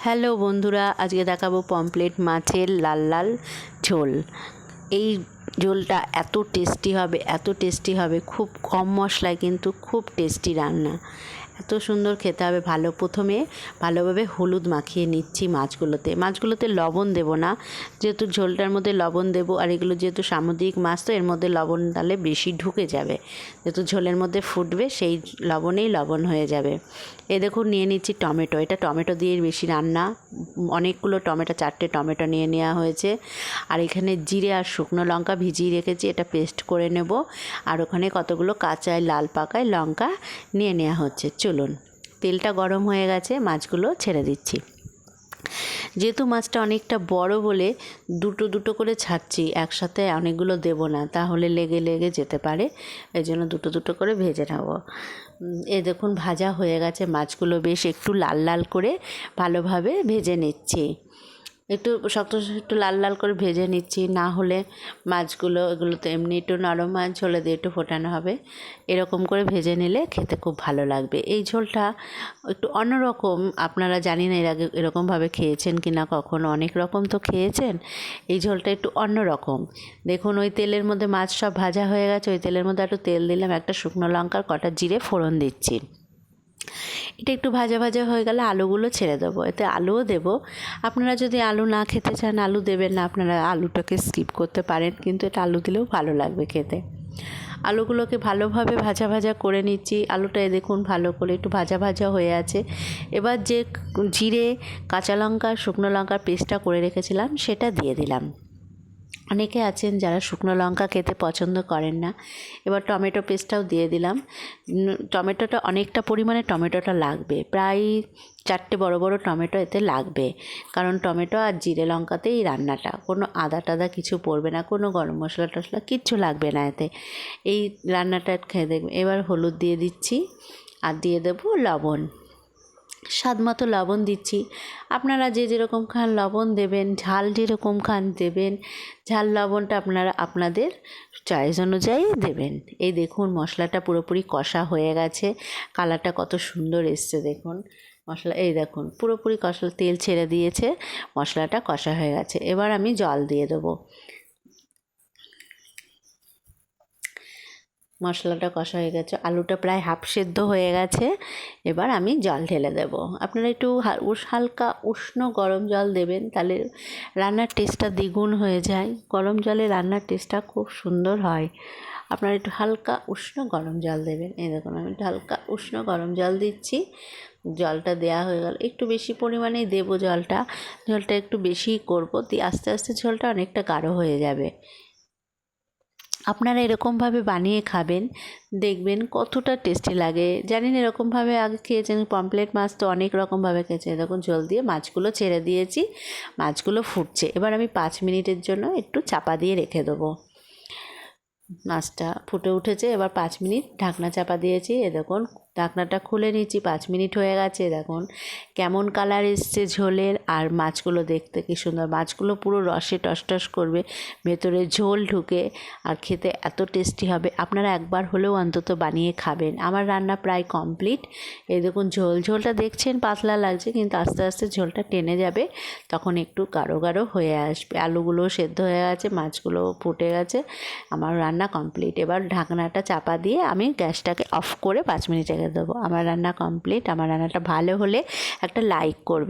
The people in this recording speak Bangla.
হ্যালো বন্ধুরা, আজকে দেখাবো পমফ্রেট মাছের লাল লাল ঝোল। এই ঝোলটা এত টেস্টি হবে, খুব কম মশলায় কিন্তু খুব টেস্টি রান্না। এত সুন্দর খেতে হবে। প্রথমে ভালোভাবে হলুদ মাখিয়ে নিচ্ছি মাছগুলোতে লবণ দেব না, যেহেতু ঝোলটার মধ্যে লবণ দেব। আর এগুলো যেহেতু সামুদ্রিক মাছ, তো এর মধ্যে লবণ দিলে বেশি ঢুকে যাবে, যেহেতু ঝোলের মধ্যে ফুটবে সেই লবণেই লবণ হয়ে যাবে। দেখুন নিয়ে নিচ্ছি টমেটো। এটা টমেটো দিয়ে বেশি রান্না, অনেকগুলো টমেটো, 4টে টমেটো নিয়ে নেওয়া হয়েছে। আর এখানে জিরে আর শুকনো লঙ্কা ভিজিয়ে রেখেছি, এটা পেস্ট করে নেব। আর ওখানে কতগুলো কাঁচায় লাল পাকায় লঙ্কা নিয়ে নেওয়া হচ্ছে। চলুন, তেলটা গরম হয়ে গেছে, মাছগুলো ছেড়ে দিচ্ছি। যেহেতু মাছটা অনেকটা বড় বলে দুটো দুটো করে ছাড়ছি, একসাথে অনেকগুলো দেব না, তাহলে লেগে লেগে যেতে পারে। এই জন্য দুটো দুটো করে ভেজে নেব। দেখুন ভাজা হয়ে গেছে মাছগুলো, বেশ একটু লাল লাল করে ভালোভাবে ভেজে নিচ্ছি। একটু শক্ত একটু লাল লাল করে ভেজে নিচ্ছি, না হলে মাছগুলো এগুলো তো এমনি একটু নরম মাছ, ঝোলে দিয়ে একটু ফোটানো হবে। এরকম করে ভেজে নিলে খেতে খুব ভালো লাগবে। এই ঝোলটা একটু অন্যরকম, আপনারা জানি না এর আগে এরকমভাবে খেয়েছেন কি না, কখনো অনেক রকম তো খেয়েছেন। এই ঝোলটা একটু অন্যরকম। দেখুন ওই তেলের মধ্যে মাছ সব ভাজা হয়ে গেছে, ওই তেলের মধ্যে একটু তেল দিলাম, একটা শুকনো লঙ্কার কটা জিরে ফোড়ন দিচ্ছি। এটা একটু ভাজা ভাজা হয়ে গেলে আলুগুলো ছেড়ে দেবো, এতে আলুও দেবো। আপনারা যদি আলু না খেতে চান আলু দেবেন না, আপনারা আলুটাকে স্কিপ করতে পারেন, কিন্তু এটা আলু দিলেও ভালো লাগবে খেতে। আলুগুলোকে ভালোভাবে ভাজা ভাজা করে নিচ্ছি। আলুটা দেখুন ভালো করে একটু ভাজা ভাজা হয়ে আছে। এবার যে জিরে, কাঁচা লঙ্কা, শুকনো লঙ্কার পেস্টটা করে রেখেছিলাম সেটা দিয়ে দিলাম। অনেকে আছেন যারা শুকনো লঙ্কা খেতে পছন্দ করেন না। এবার টমেটো পেস্টটাও দিয়ে দিলাম। টমেটোটা অনেকটা পরিমাণে টমেটোটা লাগবে, প্রায় 4টে বড় বড় টমেটো এতে লাগবে, কারণ টমেটো আর জিরে লঙ্কাতেই রান্নাটা, কোনো আদা টাদা কিছু পড়বে না, কোনো গরম মশলা টশলা কিচ্ছু লাগবে না এতে। এই রান্নাটা খেয়ে দেখবেন। এবার হলুদ দিয়ে দিচ্ছি আর দিয়ে দেবো লবণ, স্বাদ মতো লবণ দিচ্ছি। আপনারা যে যেরকম খান লবণ দেবেন, ঝাল যেরকম খান দেবেন। ঝাল লবণটা আপনারা আপনাদের চয়েস অনুযায়ী দেবেন। এই দেখুন মশলাটা পুরোপুরি কষা হয়ে গেছে, কালারটা কত সুন্দর এসছে দেখুন। মশলা এই দেখুন পুরোপুরি কষা, তেল ছেড়ে দিয়েছে, মশলাটা কষা হয়ে গেছে। এবার আমি জল দিয়ে দেবো। মশলাটা কষা হয়ে গেছে, আলুটা প্রায় হাফ সেদ্ধ হয়ে গেছে। এবার আমি জল ঢেলে দেব। আপনারা একটু হালকা উষ্ণ গরম জল দেবেন, তাহলে রান্নার টেস্টটা দ্বিগুণ হয়ে যায়। গরম জলে রান্নার টেস্টটা খুব সুন্দর হয়। আপনারা একটু হালকা উষ্ণ গরম জল দেবেন। এই দেখুন আমি একটু হালকা উষ্ণ গরম জল দিচ্ছি। জলটা দেওয়া হয়ে গেল, একটু বেশি পরিমাণেই দেবো জলটা একটু বেশিই করবো, দিয়ে আস্তে আস্তে ঝোলটা অনেকটা গাঢ় হয়ে যাবে। আপনারা এরকমভাবে বানিয়ে খাবেন, দেখবেন কতটা টেস্টি লাগে। জানি না এরকমভাবে আগে খেয়েছেন, পমফ্রেট মাছ তো অনেক রকমভাবে খেয়েছে। দেখুন জল দিয়ে মাছগুলো ছেড়ে দিয়েছি, মাছগুলো ফুটছে। এবার আমি 5 মিনিটের জন্য একটু চাপা দিয়ে রেখে দেবো। মাছটা ফুটে উঠেছে, এবার 5 মিনিট ঢাকনা চাপা দিয়েছি। দেখুন ঢাকনাটা খুলে নিচ্ছি, 5 মিনিট হয়ে গেছে। দেখুন কেমন কালার এসছে ঝোলের, আর মাছগুলো দেখতে কি সুন্দর। মাছগুলো পুরো রসে টসটস করবে, ভেতরে ঝোল ঢুকে, আর খেতে এত টেস্টি হবে। আপনারা একবার হলেও অন্তত বানিয়ে খাবেন। আমার রান্না প্রায় কমপ্লিট। এই দেখুন ঝোলটা দেখছেন পাতলা লাগছে, কিন্তু আস্তে আস্তে ঝোলটা টেনে যাবে, তখন একটু গাঢ় গাঢ় হয়ে আসবে। আলুগুলো সেদ্ধ হয়ে গেছে, মাছগুলো ফুটে গেছে, আমার রান্না কমপ্লিট। এবার ঢাকনাটা চাপা দিয়ে আমি গ্যাসটাকে অফ করে 5 মিনিট রেখে দেবো। আমার রান্না কমপ্লিট। আমার রান্নাটা ভালো হলে একটা লাইক করবে।